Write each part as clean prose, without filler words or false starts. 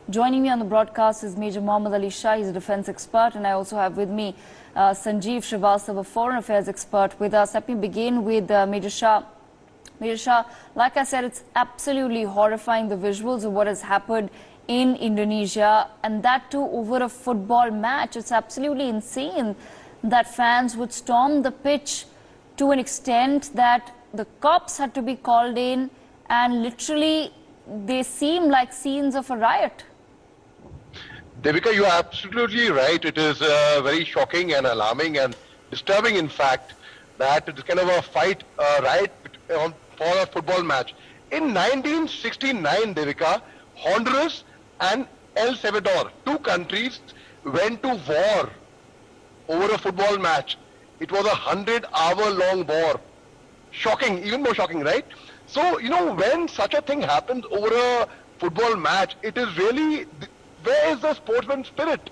Joining me on the broadcast is Major Mohammed Ali Shah. He's a defense expert, and I also have with me Sanjeev Srivastava, a foreign affairs expert, with us. Let me begin with Major Shah. Major Shah, like I said, it's absolutely horrifying, the visuals of what has happened in Indonesia, and that too over a football match. It's absolutely insane that fans would storm the pitch to an extent that the cops had to be called in, and literally they seem like scenes of a riot. Devika, you are absolutely right. It is very shocking and alarming and disturbing, in fact, that it's kind of a fight, riot for a football match. In 1969, Devika, Honduras and El Salvador, two countries, went to war over a football match. It was a 100-hour-long war. Shocking, even more shocking, right? So, you know, when such a thing happens over a football match, it is really, where is the sportsman spirit?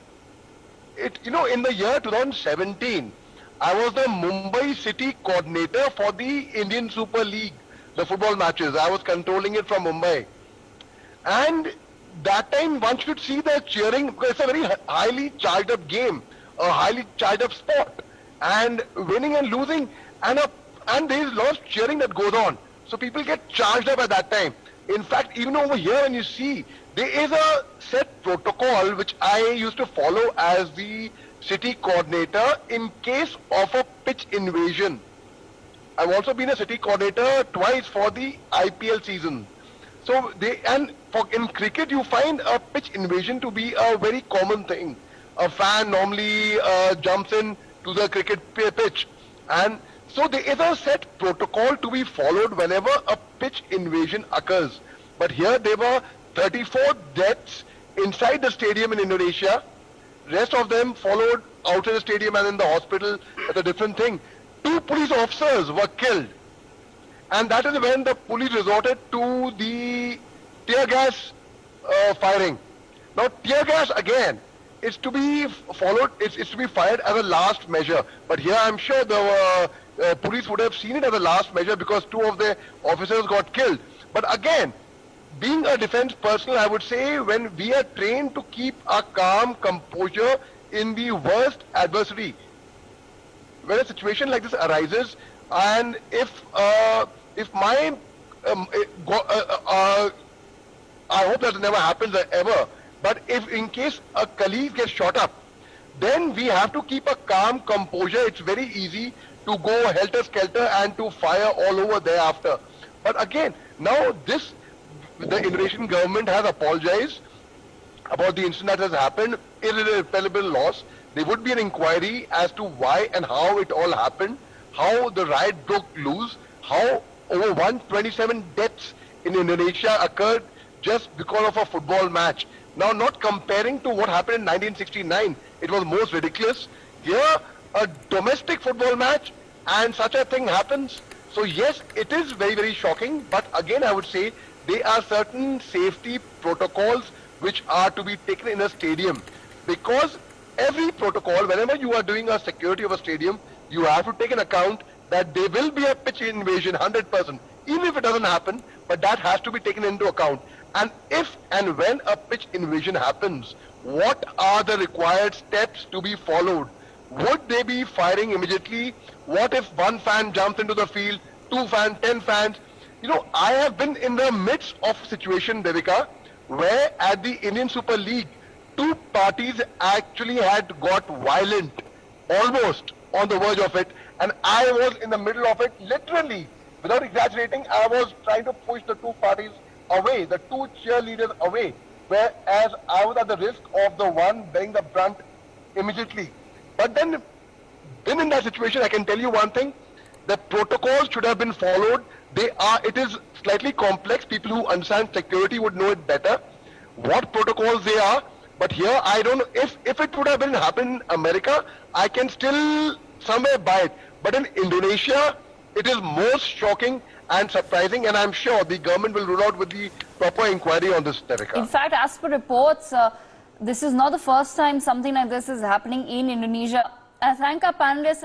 In the year 2017, I was the Mumbai city coordinator for the Indian Super League, the football matches. I was controlling it from Mumbai. And that time one should see the cheering, because it's a very highly charged up game, a highly charged up sport. And winning and losing, and there is a lot of cheering that goes on. So people get charged up at that time. In fact, even over here, when you see, there is a set protocol which I used to follow as the city coordinator in case of a pitch invasion. I've also been a city coordinator twice for the IPL season. So in cricket, you find a pitch invasion to be a very common thing. A fan normally jumps in to the cricket pitch, and so there is a set protocol to be followed whenever a pitch invasion occurs. But here there were 34 deaths inside the stadium in Indonesia. Rest of them followed outside the stadium and in the hospital. That's a different thing. 2 police officers were killed. And that is when the police resorted to the tear gas firing. Now tear gas again, it's to be followed, it's to be fired as a last measure. But here I'm sure the police would have seen it as a last measure because 2 of the officers got killed. But again, being a defense personnel, I would say when we are trained to keep a calm composure in the worst adversity, when a situation like this arises, and if my I hope that never happens ever, but if in case a colleague gets shot up, then we have to keep a calm composure. It's very easy to go helter-skelter and to fire all over thereafter. But again, now the Indonesian government has apologized about the incident that has happened, irreparable loss. There would be an inquiry as to why and how it all happened, how the riot broke loose, how over 127 deaths in Indonesia occurred just because of a football match. Now, not comparing to what happened in 1969, it was most ridiculous. Here, a domestic football match and such a thing happens. So yes, it is very, very shocking. But again, I would say there are certain safety protocols which are to be taken in a stadium. Because every protocol, whenever you are doing a security of a stadium, you have to take an account that there will be a pitch invasion 100%. Even if it doesn't happen, but that has to be taken into account. And if and when a pitch invasion happens, what are the required steps to be followed? Would they be firing immediately? What if 1 fan jumps into the field, 2 fans, 10 fans? You know, I have been in the midst of a situation, Devika, where at the Indian Super League, 2 parties actually had got violent, almost on the verge of it, and I was in the middle of it, literally, without exaggerating. I was trying to push the 2 parties away, the 2 cheerleaders away, whereas I was at the risk of the one bearing the brunt immediately. But then, in that situation, I can tell you one thing: the protocols should have been followed. It is slightly complex. People who understand security would know it better, what protocols they are. But here, I don't know, if it would have been happened in America, I can still somewhere buy it. But in Indonesia, it is most shocking and surprising, and I'm sure the government will rule out with the proper inquiry on this, Devika. In fact, as per reports, this is not the first time something like this is happening in Indonesia. I thank our panelists.